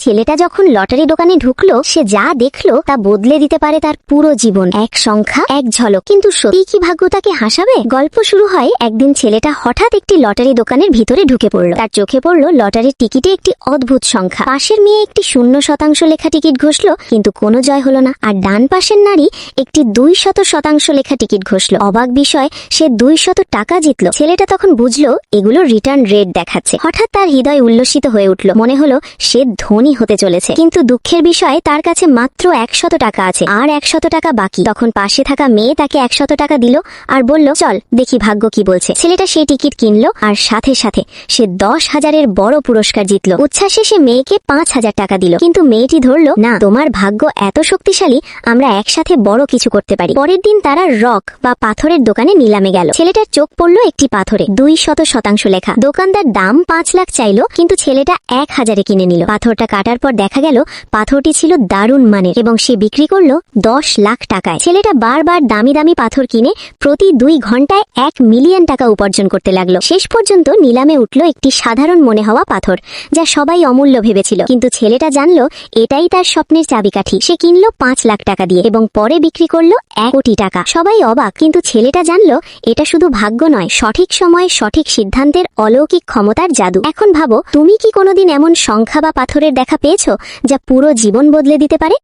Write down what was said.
ছেলেটা যখন লটারি দোকানে ঢুকলো সে যা দেখলো তা বদলে দিতে পারে তার পুরো জীবন। এক সংখ্যা, এক ঝলক। কিন্তু সত্যি কি ভাগ্য তাকে হাসাবে? গল্প শুরু হয় একদিন ছেলেটা হঠাৎ একটি লটারি দোকানের ভিতরে ঢুকে পড়ল। তার চোখে পড়লো লটারির টিকিটে একটি অদ্ভুত সংখ্যা। পাশের মেয়ে একটি 0% লেখা টিকিট ঘষল, কিন্তু কোনো জয় হলো না। আর ডান পাশের নারী একটি 200% লেখা টিকিট ঘষল। অবাক বিষয়, সে 200 টাকা জিতল। ছেলেটা তখন বুঝলো এগুলো রিটার্ন রেট দেখাচ্ছে। হঠাৎ তার হৃদয় উল্লসিত হয়ে উঠল। মনে হলো সে ধনী হতে চলেছে। কিন্তু দুঃখের বিষয়, তার কাছে মাত্র 100 টাকা আছে আর 100 টাকা বাকি। তখন পাশে থাকা মেয়ে তাকে 100 টাকা দিল আর বলল, চল দেখি ভাগ্য কি বলছে। ছেলেটা সেই টিকিট কিনলো আর সাথে সাথে সে 10,000-এর বড় পুরস্কার জিতল। উচ্ছ্বাসে সে মেয়েকে 5,000 টাকা দিল। কিন্তু মেয়েটি ধরল, না, তোমার ভাগ্য এত শক্তিশালী, আমরা একসাথে বড় কিছু করতে পারি। পরের দিন তারা রক বা পাথরের দোকানে নিলামে গেল। ছেলেটার চোখ পড়লো একটি পাথরে 200% লেখা। দোকানদার দাম 5 লাখ চাইল, কিন্তু ছেলেটা 1,000-এ কিনে নিল। পাথরটা কাটার পর দেখা গেল পাথরটি ছিল দারুণ মানের এবং সে বিক্রি করলো 10 লাখ টাকায়। ছেলেটা বারবার দামি দামি পাথর কিনে প্রতি 2 ঘন্টায় 1 মিলিয়ন টাকা উপার্জন করতে লাগলো। শেষ পর্যন্ত নিলামে উঠল একটি সাধারণ মনে হওয়া পাথর, যা সবাই অমূল্য ভেবেছিল। কিন্তু ছেলেটা জানলো এটাই তার স্বপ্নের চাবিকাঠি। সে কিনলো 5 লাখ টাকা দিয়ে এবং পরে বিক্রি করলো 1 কোটি টাকা। সবাই অবাক, কিন্তু ছেলেটা জানলো এটা শুধু ভাগ্য নয়, সঠিক সময়ে সঠিক সিদ্ধান্তের অলৌকিক ক্ষমতার জাদু। এখন ভাবো, তুমি কি কোনোদিন এমন সংখ্যা বা পাথরের দেখা পেয়েছো যা পুরো জীবন বদলে দিতে পারে?